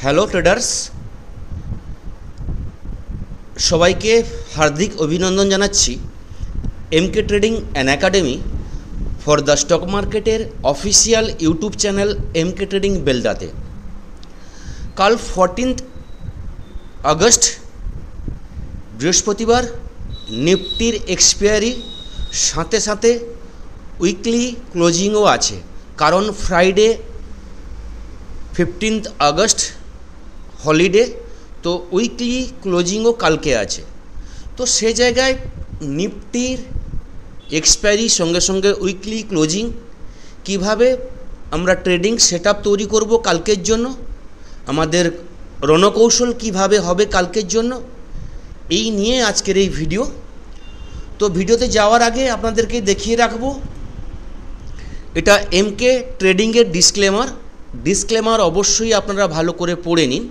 Hello traders, সবাইকে হার্দিক অভিনন্দন জানাচ্ছি। MK trading and academy for the stock মার্কেটের official YouTube channel MK trading বেলদাতে কাল 14 আগস্ট বৃহস্পতিবার নিফটির এক্সপায়ারি সাথে সাথে উইকলি ক্লোজিংও আছে, কারণ ফ্রাইডে 15 আগস্ট হলিডে, তো উইকলি ক্লোজিংও কালকে আছে। তো সে জায়গায় নিফটির এক্সপায়ারি সঙ্গে সঙ্গে উইকলি ক্লোজিং কিভাবে আমরা ট্রেডিং সেটআপ তৈরি করব কালকের জন্য, আমাদের রণকৌশল কিভাবে হবে কালকের জন্য, এই নিয়ে আজকের এই ভিডিও। তো ভিডিওতে যাওয়ার আগে আপনাদেরকে দেখিয়ে রাখবো, এটা এমকে ট্রেডিংয়ের ডিসক্লেমার অবশ্যই আপনারা ভালো করে পড়ে নিন।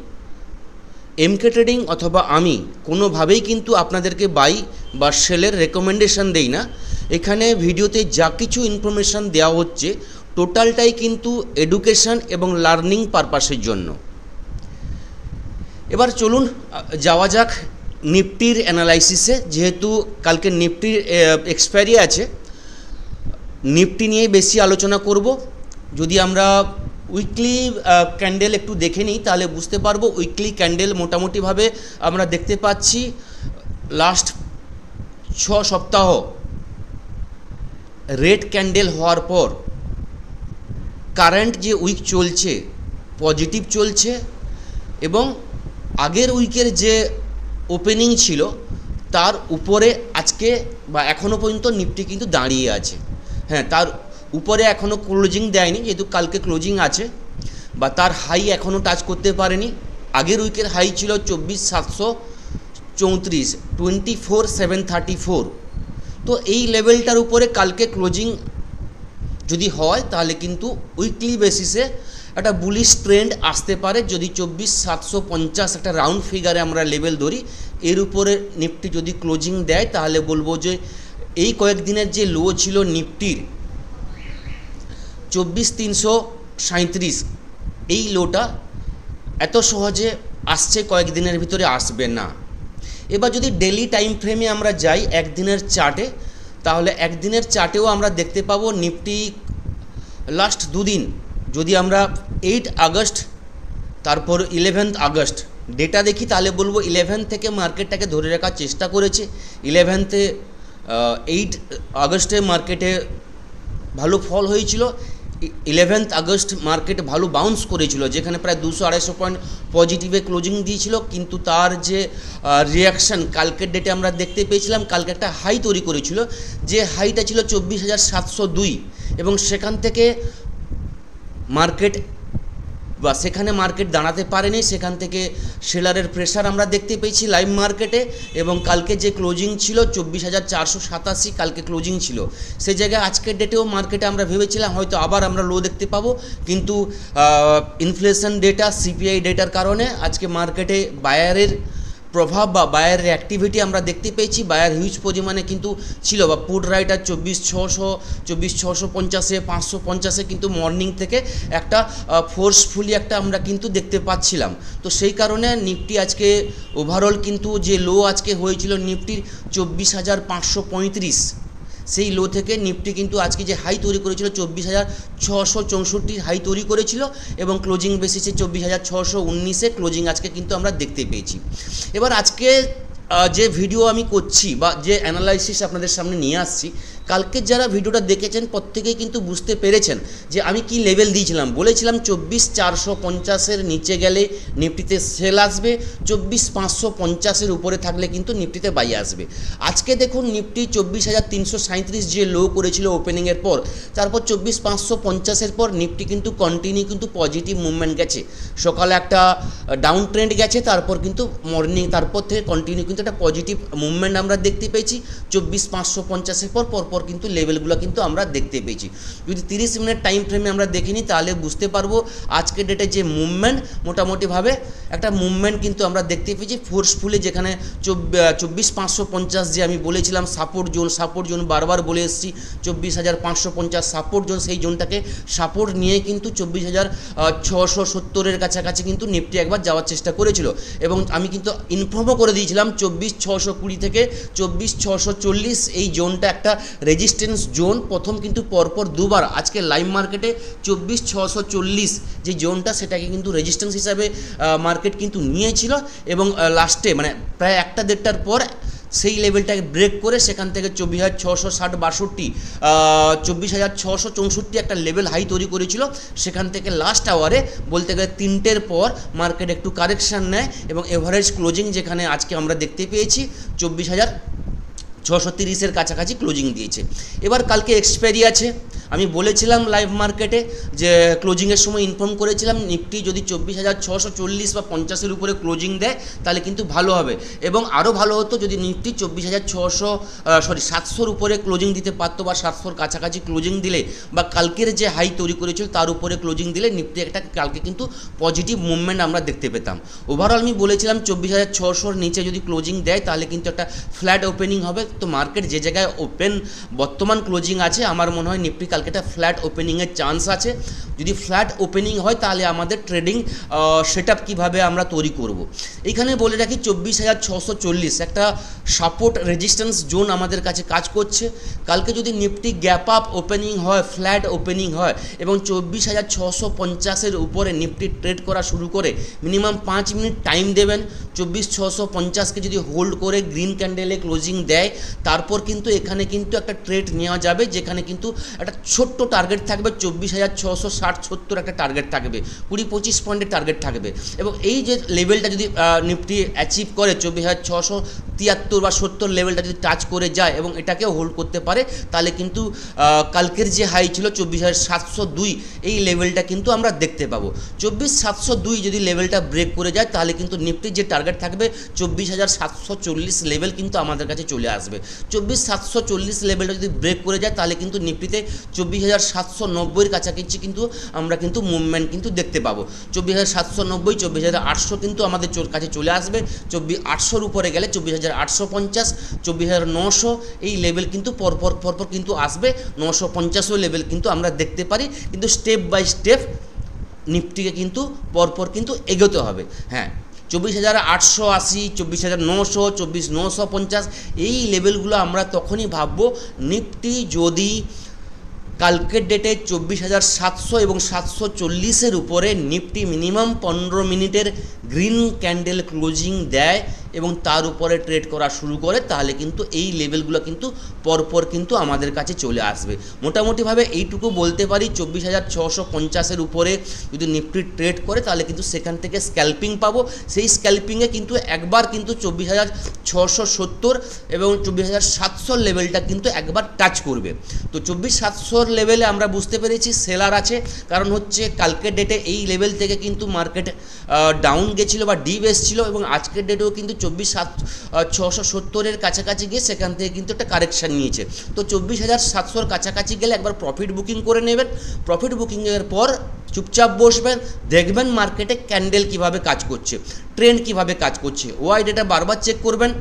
এমকে ট্রেডিং অথবা আমি কোনোভাবেই কিন্তু আপনাদেরকে বাই বা সেলের রেকমেন্ডেশন দেই না। এখানে ভিডিওতে যা কিছু ইনফরমেশান দেওয়া হচ্ছে টোটালটাই কিন্তু এডুকেশান এবং লার্নিং পারপাসের জন্য। এবার চলুন যাওয়া যাক নিফটির অ্যানালাইসিসে। যেহেতু কালকে নিফটির এক্সপায়ারি আছে, নিফটি নিয়ে বেশি আলোচনা করব। যদি আমরা উইকলি ক্যান্ডেল একটু দেখে নিই তাহলে বুঝতে পারবো। উইকলি ক্যান্ডেল মোটামুটিভাবে আমরা দেখতে পাচ্ছি লাস্ট 6 সপ্তাহ রেড ক্যান্ডেল হওয়ার পর কারেন্ট যে উইক চলছে পজিটিভ চলছে, এবং আগের উইকের যে ওপেনিং ছিল তার উপরে আজকে বা এখনও পর্যন্ত নিফটি কিন্তু দাঁড়িয়ে আছে। হ্যাঁ, তার উপরে এখনও ক্লোজিং দেয়নি, যেহেতু কালকে ক্লোজিং আছে, বা তার হাই এখনও টাচ করতে পারেনি। আগের উইকের হাই ছিল 24,734, 24,734। তো এই লেভেলটার উপরে কালকে ক্লোজিং যদি হয় তাহলে কিন্তু উইকলি বেসিসে একটা বুলিশ ট্রেন্ড আসতে পারে। যদি 24,750 একটা রাউন্ড ফিগারে আমরা লেভেল ধরি, এর উপরে নিফটি যদি ক্লোজিং দেয় তাহলে বলবো যে এই কয়েকদিনের যে লো ছিল নিফটির 24,337, এই লোটা এত সহজে আসছে কয়েকদিনের ভিতরে আসবে না। এবার যদি ডেলি টাইম ফ্রেমে আমরা যাই একদিনের চার্টে, তাহলে একদিনের চার্টেও আমরা দেখতে পাবো নিফটি লাস্ট দুদিন যদি আমরা 8 আগস্ট তারপর 11 আগস্ট ডেটা দেখি তাহলে বলবো 11 থেকে মার্কেটটাকে ধরে রাখার চেষ্টা করেছে। 8 আগস্টে মার্কেটে ভালো ফল হয়েছিল। 11 আগস্ট মার্কেট ভালো বাউন্স করেছিল, যেখানে প্রায় 200-250 পয়েন্ট পজিটিভে ক্লোজিং দিয়েছিল, কিন্তু তার যে রিয়াকশান কালকের ডেটে আমরা দেখতে পেয়েছিলাম। কালকে একটা হাই তৈরি করেছিল, যে হাইটা ছিল 24,702, এবং সেখান থেকে মার্কেট সেখানে মার্কেট দাঁড়াতে পারেনি। সেখান থেকে সেলারের প্রেশার আমরা দেখতে পেয়েছি লাইভ মার্কেটে, এবং কালকে যে ক্লোজিং ছিল 24,487 কালকে ক্লোজিং ছিল। সেই জায়গায় আজকের ডেটেও মার্কেটে আমরা ভেবেছিলাম হয়তো আবার আমরা লো দেখতে পাবো, কিন্তু ইনফ্লেশন ডেটা সিপিআই ডেটার কারণে আজকে মার্কেটে বায়ারের প্রভাব বা বায়ারের অ্যাক্টিভিটি আমরা দেখতে পেয়েছি। বায়ার হিউজ পরিমাণে কিন্তু ছিল, বা পুট রাইটার 24,650, 550 কিন্তু মর্নিং থেকে একটা ফোর্সফুলি একটা আমরা কিন্তু দেখতে পাচ্ছিলাম। তো সেই কারণে নিফটি আজকে ওভারঅল কিন্তু যে লো আজকে হয়েছিল নিফটির 24,535, সেই লো থেকে নিফটি কিন্তু আজকে যে হাই তৈরি করেছিল 24,664 হাই তৈরি করেছিল, এবং ক্লোজিং বেসিসে 24,619 ক্লোজিং আজকে কিন্তু আমরা দেখতে পেয়েছি। এবার আজকে যে ভিডিও আমি করছি বা যে অ্যানালাইসিস আপনাদের সামনে নিয়ে আসছি, কালকে যারা ভিডিওটা দেখেছেন প্রত্যেকেই কিন্তু বুঝতে পেরেছেন যে আমি কি লেভেল দিয়েছিলাম। বলেছিলাম 24,450-এর নিচে গেলে নিফটিতে সেল আসবে, 24,550-এর উপরে থাকলে কিন্তু নিফটিতে বাই আসবে। আজকে দেখুন নিফটি 24,337 যে লো করেছিল ওপেনিংয়ের পর, তারপর 24,550-এর পর নিফটি কিন্তু কন্টিনিউ কিন্তু পজিটিভ মুভমেন্ট গেছে। সকালে একটা ডাউন ট্রেন্ড গেছে, তারপর কিন্তু মর্নিং তারপর থেকে কন্টিনিউ কিন্তু একটা পজিটিভ মুভমেন্ট আমরা দেখতে পেয়েছি। 24,550-এর পর পর কিন্তু লেভেলগুলো কিন্তু আমরা দেখতে পেয়েছি। যদি 30 মিনিট টাইম ফ্রেমে আমরা দেখিনি তাহলে বুঝতে পারবো আজকের ডেটে যে মুভমেন্ট, মোটামুটিভাবে একটা মুভমেন্ট কিন্তু আমরা দেখতে পেয়েছি ফোর্সফুলি, যেখানে 24,550 যে আমি বলেছিলাম সাপোর্ট জোন বারবার বলে এসেছি, 24,550 সাপোর্ট জোন, সেই জোনটাকে সাপোর্ট নিয়ে কিন্তু 24,670-এর কাছাকাছি কিন্তু নিফটি একবার যাওয়ার চেষ্টা করেছিল। এবং আমি কিন্তু ইনফর্মও করে দিয়েছিলাম 24,620 থেকে 24,640 এই জোনটা একটা রেজিস্ট্যান্স জোন। প্রথম কিন্তু পরপর দুবার আজকে লাইভ মার্কেটে 24,640 যে জোনটা, সেটাকে কিন্তু রেজিস্ট্যান্স হিসাবে মার্কেট কিন্তু নিয়েছিল এবং লাস্টে মানে প্রায় 1-1.5টার পর সেই লেভেলটাকে ব্রেক করে সেখান থেকে 24,660-62, 24,664 একটা লেভেল হাই তৈরি করেছিল। সেখান থেকে লাস্ট আওয়ারে বলতে গেলে 3টের পর মার্কেট একটু কারেকশান নেয় এবং এভারেজ ক্লোজিং যেখানে আজকে আমরা দেখতে পেয়েছি 24,630-এর কাছাকাছি ক্লোজিং দিয়েছে। এবার কালকে এক্সপায়ারি আছে, আমি বলেছিলাম লাইভ মার্কেটে যে ক্লোজিংয়ের সময় ইনফর্ম করেছিলাম নিফটি যদি 24,640 বা 50-এর উপরে ক্লোজিং দেয় তাহলে কিন্তু ভালো হবে, এবং আরও ভালো হতো যদি নিফটি 700-র উপরে ক্লোজিং দিতে পারতো বা 700-র কাছাকাছি ক্লোজিং দিলে বা কালকের যে হাই তৈরি করেছিল তার উপরে ক্লোজিং দিলে নিফটি একটা কালকে কিন্তু পজিটিভ মুভমেন্ট আমরা দেখতে পেতাম। ওভারঅল আমি বলেছিলাম 24,600-র নিচে যদি ক্লোজিং দেয় তাহলে কিন্তু একটা ফ্ল্যাট ওপেনিং হবে। তো মার্কেট যে জায়গায় ওপেন বর্তমান ক্লোজিং আছে, আমার মনে হয় নিফটি কালকে একটা ফ্ল্যাট ওপেনিংয়ের চান্স আছে। যদি ফ্ল্যাট ওপেনিং হয় তাহলে আমাদের ট্রেডিং সেট আপ কীভাবে আমরা তৈরি করব। এইখানে বলে রাখি 24,640 একটা সাপোর্ট রেজিস্ট্যান্স জোন আমাদের কাছে কাজ করছে। কালকে যদি নিফটি গ্যাপ আপ ওপেনিং হয়, ফ্ল্যাট ওপেনিং হয় এবং 24,650-এর উপরে নিফটি ট্রেড করা শুরু করে মিনিমাম 5 মিনিট টাইম দেবেন। 24,650-কে যদি হোল্ড করে গ্রিন ক্যান্ডেলে ক্লোজিং দেয় তারপর কিন্তু এখানে কিন্তু একটা ট্রেড নেওয়া যাবে, যেখানে কিন্তু একটা ছোট্ট টার্গেট থাকবে 24,660-70 একটা টার্গেট থাকবে, 20-25 পয়েন্টের টার্গেট থাকবে। এবং এই যে লেভেলটা যদি নিফটি অ্যাচিভ করে 24,673 বা 70 লেভেলটা যদি টাচ করে যায় এবং এটাকেও হোল্ড করতে পারে তাহলে কিন্তু কালকের যে হাই ছিল 24,702 এই লেভেলটা কিন্তু আমরা দেখতে পাবো। 24,702 যদি লেভেলটা ব্রেক করে যায় তাহলে কিন্তু নিফটির যে টার্গেট থাকবে 24,740 লেভেল কিন্তু আমাদের কাছে চলে আসবে। 24,740 লেভেলটা যদি ব্রেক করে যায় তাহলে কিন্তু নিফটিতে 24,790-এর কাছাকাছি কিন্তু আমরা কিন্তু মুভমেন্ট কিন্তু দেখতে পাবো। 24,790, 24,800 কিন্তু আমাদের কাছে চলে আসবে। 24,800-র উপরে গেলে 24,850, 24,900 এই লেভেল কিন্তু পরপর কিন্তু আসবে। 950 লেভেল কিন্তু আমরা দেখতে পারি, কিন্তু স্টেপ বাই স্টেপ নিফটিকে কিন্তু পরপর কিন্তু এগোতে হবে। হ্যাঁ, 24,880, 24,900, 24,950 এই লেভেলগুলো আমরা তখনই ভাববো নিফটি যদি কালকের ডেটে 24,700 এবং 740-এর উপরে নিফটি মিনিমাম 15 মিনিটের গ্রিন ক্যান্ডেল ক্লোজিং দেয় এবং তার উপরে ট্রেড করা শুরু করে তাহলে কিন্তু এই লেভেলগুলো কিন্তু পরপর কিন্তু আমাদের কাছে চলে আসবে। মোটামুটিভাবে এইটুকু বলতে পারি 24,650-এর উপরে যদি নিফটি ট্রেড করে তাহলে কিন্তু সেখান থেকে স্ক্যাল্পিং পাবো। সেই স্ক্যাল্পিংয়ে কিন্তু একবার কিন্তু 24,670 এবং 24,700 লেভেলটা কিন্তু একবার টাচ করবে। তো 24,700 লেভেলে আমরা বুঝতে পেরেছি সেলার আছে, কারণ হচ্ছে কালকের ডেটে এই লেভেল থেকে কিন্তু মার্কেট ডাউন গেছিলো বা ডিপ এসেছিলো এবং আজকের ডেটেও কিন্তু 24,670-এর কাছাকাছি গিয়ে সেখান থেকে কিন্তু একটা কারেকশান নিয়েছে। তো 24,700-র কাছাকাছি গেলে একবার প্রফিট বুকিং করে নেবেন। প্রফিট বুকিংয়ের পর চুপচাপ বসবেন, দেখবেন মার্কেটে ক্যান্ডেল কিভাবে কাজ করছে, ট্রেন্ড কিভাবে কাজ করছে। ওয়াই ডেটা বারবার চেক করবেন,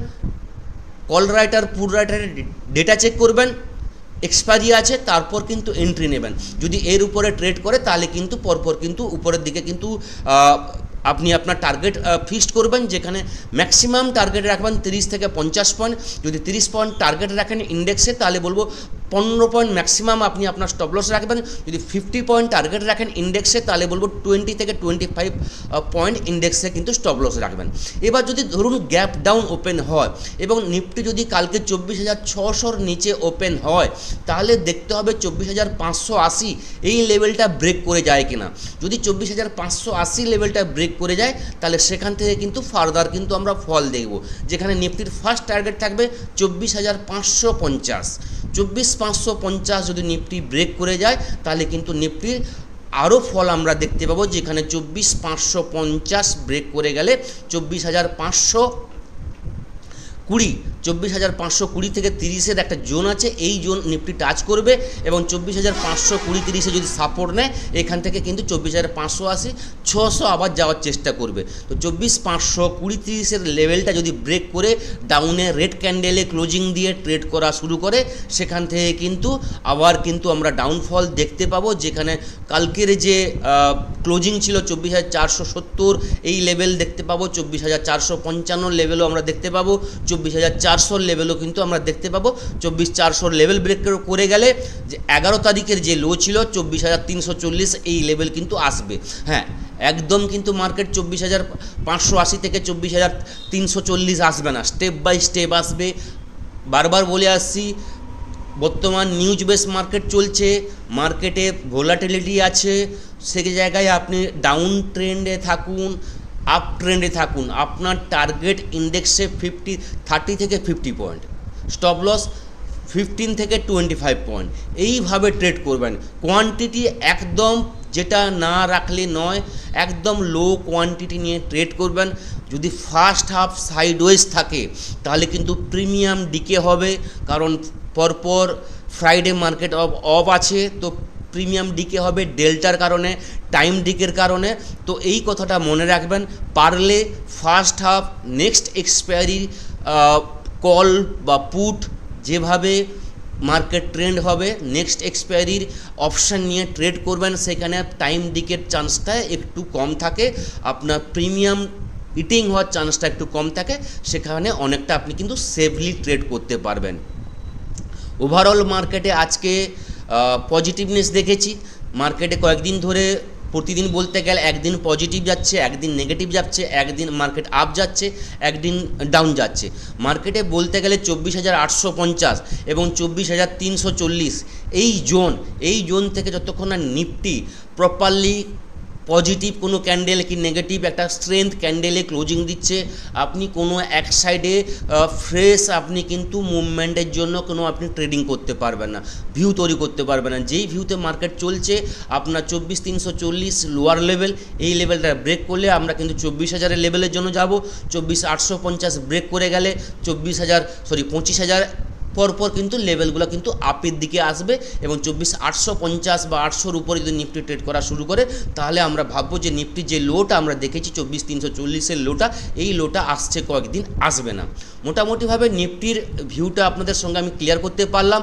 কল রাইটার পুট রাইটারের ডেটা চেক করবেন, এক্সপায়ারি আছে তারপর কিন্তু এন্ট্রি নেবেন। যদি এর উপরে ট্রেড করে তাহলে কিন্তু পরপর কিন্তু উপরের দিকে কিন্তু আপনি আপনার টার্গেট ফিক্সড করবেন, যেখানে ম্যাক্সিমাম টার্গেট রাখবেন 30 থেকে 50 পয়েন্ট। যদি 30 পয়েন্ট টার্গেট রাখেন ইন্ডেক্সে তাহলে বলবো 15 পয়েন্ট ম্যাক্সিমাম আপনি আপনার স্টপ লস রাখবেন। যদি 50 পয়েন্ট টার্গেট রাখেন ইন্ডেক্সে তাহলে বলবো 20 থেকে 25 পয়েন্ট ইন্ডেক্সে কিন্তু স্টপ লস রাখবেন। এবার যদি ধরুন গ্যাপ ডাউন ওপেন হয় এবং নিফটি যদি কালকে 24,600-র নিচে ওপেন হয় তাহলে দেখতে হবে 24,580 এই লেভেলটা ব্রেক করে যায় কিনা। যদি 24,580 লেভেলটা ব্রেক করে যায় তাহলে সেখান থেকে কিন্তু ফার্দার কিন্তু আমরা ফল দেখব, যেখানে নিফটির ফার্স্ট টার্গেট থাকবে 24,550। 24,550 যদি নিফটি ব্রেক করে যায় তাহলে কিন্তু নিফটির আরও ফল আমরা দেখতে পাবো, যেখানে 24,550 ব্রেক করে গেলে 24,520, 24,520 থেকে 30-এর একটা জোন আছে, এই জোন নিফটি টাচ করবে এবং 24,520-30-এ যদি সাপোর্ট নেয় এখান থেকে কিন্তু 24,580 600 আবার যাওয়ার চেষ্টা করবে। তো 24,520-30-এর লেভেলটা যদি ব্রেক করে ডাউনে রেড ক্যান্ডেলে ক্লোজিং দিয়ে ট্রেড করা শুরু করে সেখান থেকে কিন্তু আবার কিন্তু আমরা ডাউনফল দেখতে পাবো, যেখানে কালকের যে ক্লোজিং ছিল 24,470 এই লেভেল দেখতে পাবো, 24,455 লেভেলও আমরা দেখতে পাবো, 24,400 লেভেলও কিন্তু আমরা দেখতে পাবো। 24,400 লেভেল ব্রেক করে গেলে যে 11 তারিখের যে লো ছিল 24,340 এই লেভেল কিন্তু আসবে। হ্যাঁ, একদম কিন্তু মার্কেট 24,580 থেকে 24,340 আসবে না, স্টেপ বাই স্টেপ আসবে। বারবার বলে আসছি, বর্তমান নিউজ বেস মার্কেট চলছে, মার্কেটে ভোলাটিলিটি আছে, সেই জায়গায় আপনি ডাউন ট্রেন্ডে থাকুন, আপ ট্রেন্ডে থাকুন, আপনার টার্গেট ইন্ডেক্সে 30 থেকে 50 পয়েন্ট, স্টপ লস 15 থেকে 25 পয়েন্ট, এইভাবে ট্রেড করবেন। কোয়ান্টিটি একদম যেটা না রাখলে নয়, একদম লো কোয়ান্টিটি নিয়ে ট্রেড করবেন। যদি ফার্স্ট হাফ সাইডওয়েজ থাকে তাহলে কিন্তু প্রিমিয়াম ডিকে হবে, কারণ পরপর ফ্রাইডে মার্কেট অফ আছে, তো প্রিমিয়াম ডিকে হবে ডেল্টার কারণে, টাইম ডিকের কারণে। তো এই কথাটা মনে রাখবেন, পারলে first half next expiry call বা পুট যেভাবে মার্কেট ট্রেন্ড হবে নেক্সট এক্সপায়ারির অপশান নিয়ে ট্রেড করবেন, সেখানে টাইম ডিকের চান্সটা একটু কম থাকে, আপনার প্রিমিয়াম ইটিং হওয়ার চান্সটা একটু কম থাকে, সেখানে অনেকটা আপনি কিন্তু সেফলি ট্রেড করতে পারবেন। ওভারঅল মার্কেটে আজকে পজিটিভনেস দেখেছি। মার্কেটে কয়েকদিন ধরে প্রতিদিন বলতে গেলে একদিন পজিটিভ যাচ্ছে, একদিন নেগেটিভ যাচ্ছে, একদিন মার্কেট আপ যাচ্ছে, একদিন ডাউন যাচ্ছে। মার্কেটে বলতে গেলে 24,850 এবং 24,340 এই জোন থেকে যতক্ষণ না নিফটি প্রপারলি পজিটিভ কোনো ক্যান্ডেল কি নেগেটিভ একটা স্ট্রেংথ ক্যান্ডেলে ক্লোজিং দিচ্ছে, আপনি কোনো এক সাইডে ফ্রেশ আপনি কিন্তু মুভমেন্টের জন্য কোনো আপনি ট্রেডিং করতে পারবেন না, ভিউ তৈরি করতে পারবেন না। যেই ভিউতে মার্কেট চলছে আপনার 24,340 লোয়ার লেভেল, এই লেভেলটা ব্রেক করলে আমরা কিন্তু 24,000-এর লেভেলের জন্য যাব। 24,850 ব্রেক করে গেলে 25,000 পরপর কিন্তু লেভেলগুলো কিন্তু আপের দিকে আসবে এবং 24,850 বা 800-র উপরে যদি নিফটি ট্রেড করা শুরু করে তাহলে আমরা ভাববো যে নিফটির যে লোটা আমরা দেখেছি 24,340-এর লোটা, এই লোটা আসছে কয়েকদিন আসবে না। মোটামুটিভাবে নিফটির ভিউটা আপনাদের সঙ্গে আমি ক্লিয়ার করতে পারলাম।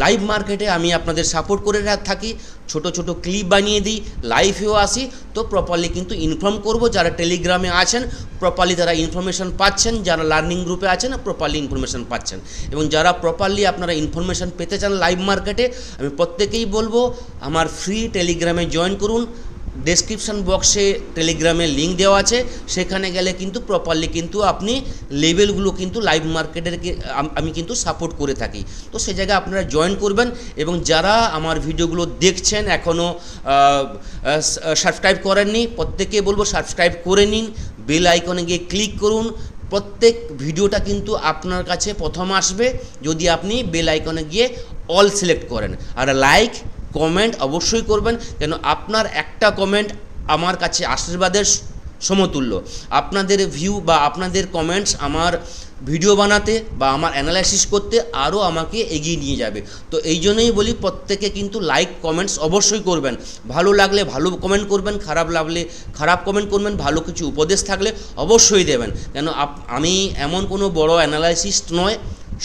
লাইভ মার্কেটে আমি আপনাদের সাপোর্ট করে থাকি, ছোট ছোট ক্লিপ বানিয়ে দিই, লাইভেও আসি, তো প্রপারলি কিন্তু ইনফর্ম করব। যারা টেলিগ্রামে আছেন প্রপারলি তারা ইনফরমেশান পাচ্ছেন, যারা লার্নিং গ্রুপে আছেন প্রপারলি ইনফরমেশান পাচ্ছেন, এবং যারা প্রপারলি আপনারা ইনফরমেশান পেতে চান লাইভ মার্কেটে, আমি প্রত্যেকেই বলবো আমার ফ্রি টেলিগ্রামে জয়েন করুন। ডেসক্রিপশন বক্সে টেলিগ্রামের লিঙ্ক দেওয়া আছে, সেখানে গেলে কিন্তু প্রপারলি কিন্তু আপনি লেভেলগুলো কিন্তু লাইভ মার্কেটের আমি কিন্তু সাপোর্ট করে থাকি, তো সেই জায়গায় আপনারা জয়েন করবেন। এবং যারা আমার ভিডিওগুলো দেখছেন এখনও সাবস্ক্রাইব করেননি, প্রত্যেকে বলবো সাবস্ক্রাইব করে নিন, বেল আইকনে গিয়ে ক্লিক করুন। প্রত্যেক ভিডিওটা কিন্তু আপনার কাছে প্রথম আসবে যদি আপনি বেল আইকনে গিয়ে অল সিলেক্ট করেন, আর লাইক কমেন্ট অবশ্যই করবেন, কেন আপনার একটা কমেন্ট আমার কাছে আশীর্বাদের সমতুল্য। আপনাদের ভিউ বা আপনাদের কমেন্টস আমার ভিডিও বানাতে বা আমার অ্যানালাইসিস করতে আরও আমাকে এগিয়ে নিয়ে যাবে। তো এই জন্যই বলি প্রত্যেকে কিন্তু লাইক কমেন্টস অবশ্যই করবেন, ভালো লাগলে ভালো কমেন্ট করবেন, খারাপ লাগলে খারাপ কমেন্ট করবেন, ভালো কিছু উপদেশ থাকলে অবশ্যই দেবেন, কেন আমি এমন কোনো বড় অ্যানালাইসিস্ট নয়,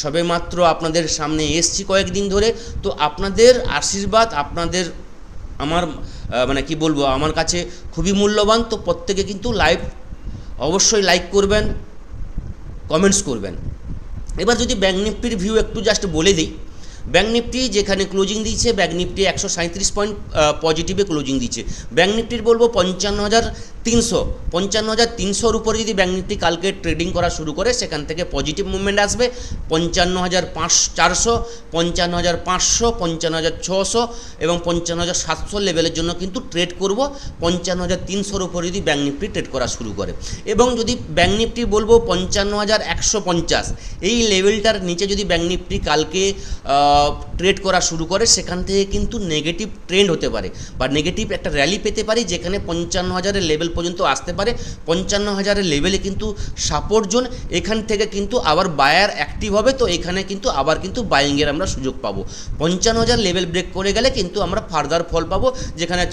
সবে মাত্র আপনাদের সামনে এসছি কয়েকদিন ধরে। তো আপনাদের আশীর্বাদ আপনাদের আমার মানে কি বলবো আমার কাছে খুবই মূল্যবান। তো প্রত্যেকে কিন্তু লাইভ অবশ্যই লাইক করবেন, কমেন্টস করবেন। এবার যদি ব্যাঙ্ক নিফটির ভিউ একটু জাস্ট বলে দিই, ব্যাঙ্ক নিফটি যেখানে ক্লোজিং দিয়েছে, ব্যাঙ্ক নিফটি 137 পয়েন্ট পজিটিভে ক্লোজিং দিচ্ছে। ব্যাঙ্ক নিফটির বলবো 55,300 উপরে যদি ব্যাঙ্ক নিফটি কালকে ট্রেডিং করা শুরু করে সেখান থেকে পজিটিভ মুভমেন্ট আসবে। 55,400, 55,500, 55,600 এবং 55,700 লেভেলের জন্য কিন্তু ট্রেড করব। 55,300-র উপরে যদি ব্যাঙ্ক নিফটি ট্রেড করা শুরু করে, এবং যদি ব্যাঙ্ক নিফটি বলবো 55,150 এই লেভেলটার নিচে যদি ব্যাঙ্ক নিফটি কালকে ট্রেড করা শুরু করে সেখান থেকে কিন্তু নেগেটিভ ট্রেন্ড হতে পারে বা নেগেটিভ একটা র্যালি পেতে পারি, যেখানে 55,000-এর লেভেল পর্যন্ত আসতে পারে। 55,000-এর লেভেলে কিন্তু সাপোর্ট জোন, এখান থেকে কিন্তু আবার বায়ার অ্যাক্টিভ হবে, তো এখানে কিন্তু আবার কিন্তু বাইংয়ের আমরা সুযোগ পাবো। 55,000 লেভেল ব্রেক করে গেলে কিন্তু আমরা ফার্দার ফল পাবো, যেখানে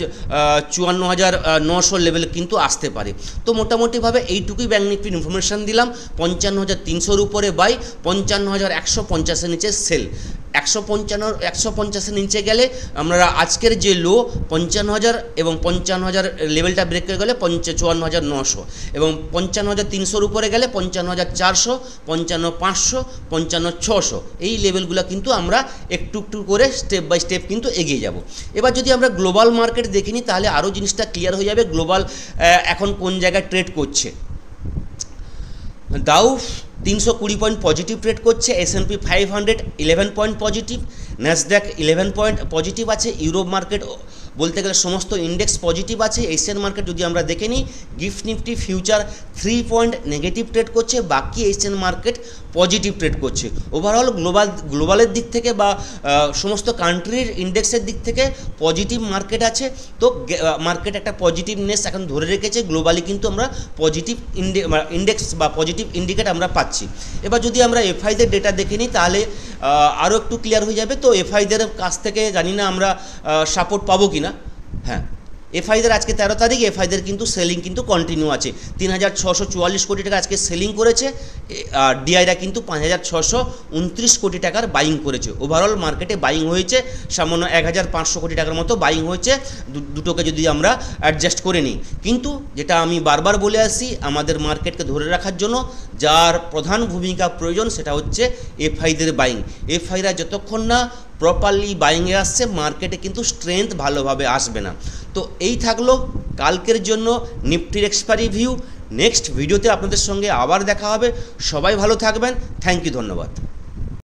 54,900 লেভেল কিন্তু আসতে পারে। তো মোটামুটিভাবে এইটুকুই ব্যাঙ্ক নিফটির ইনফরমেশান দিলাম। 55,300-র উপরে বাই, 55,150-এর নিচে সেল। 150-এর নিচে গেলে আমরা আজকের যে লো 55,000 এবং 55,000 লেভেলটা ব্রেক করে গেলে 54,900, এবং 55,300-র উপরে গেলে 55,400, 55,500, 55,600 এই লেভেলগুলো কিন্তু আমরা একটু একটু করে স্টেপ বাই স্টেপ কিন্তু এগিয়ে যাব। এবার যদি আমরা গ্লোবাল মার্কেট দেখে নিই তাহলে আরও জিনিসটা ক্লিয়ার হয়ে যাবে গ্লোবাল এখন কোন জায়গায় ট্রেড করছে। ডাউ 320 পয়েন্ট পজিটিভ ট্রেড করছে, S&P 500 11 point positive, Nasdaq 11 point positive আছে, ইউরোপ মার্কেট বলতে গেলে সমস্ত ইন্ডেক্স পজিটিভ আছে। এশিয়ান মার্কেট যদি আমরা দেখে নিই, gift Nifty future 3 point negative trade করছে, বাকি এশিয়ান মার্কেট পজিটিভ ট্রেড করছে। ওভারঅল গ্লোবালের দিক থেকে বা সমস্ত কান্ট্রির ইন্ডেক্সের দিক থেকে পজিটিভ মার্কেট আছে। তো মার্কেট একটা পজিটিভনেস এখন ধরে রেখেছে, গ্লোবালি কিন্তু আমরা পজিটিভ ইন্ডেক্স বা পজিটিভ ইন্ডিকেট আমরা পাচ্ছি। এবার যদি আমরা এফআইদের ডেটা দেখে নিই তাহলে আরও একটু ক্লিয়ার হয়ে যাবে। তো এফআইদের কাছ থেকে জানি না আমরা সাপোর্ট পাবো কি না। হ্যাঁ, এফআইদের আজকে 13 তারিখ, এফআইদের কিন্তু সেলিং কিন্তু কন্টিনিউ আছে। 3,644 কোটি টাকা আজকে সেলিং করেছে, আর ডিআইরা কিন্তু 5,629 কোটি টাকার বাইং করেছে। ওভারঅল মার্কেটে বাইং হয়েছে সামান্য 1,500 কোটি টাকার মতো বাইং হয়েছে, দুটোকে যদি আমরা অ্যাডজাস্ট করে নিই। কিন্তু যেটা আমি বারবার বলে আসি, আমাদের মার্কেটকে ধরে রাখার জন্য যার প্রধান ভূমিকা প্রয়োজন সেটা হচ্ছে এফআইদের বাইং। এফআইরা যতক্ষণ না প্রপারলি বাইংয়ে আসছে, মার্কেটে কিন্তু স্ট্রেংথ ভালোভাবে আসবে না। তো এই থাকলো কালকের জন্য নিফটির এক্সপায়ারি ভিউ। নেক্সট ভিডিওতে আপনাদের সঙ্গে আবার দেখা হবে। সবাই ভালো থাকবেন। থ্যাংক ইউ, ধন্যবাদ।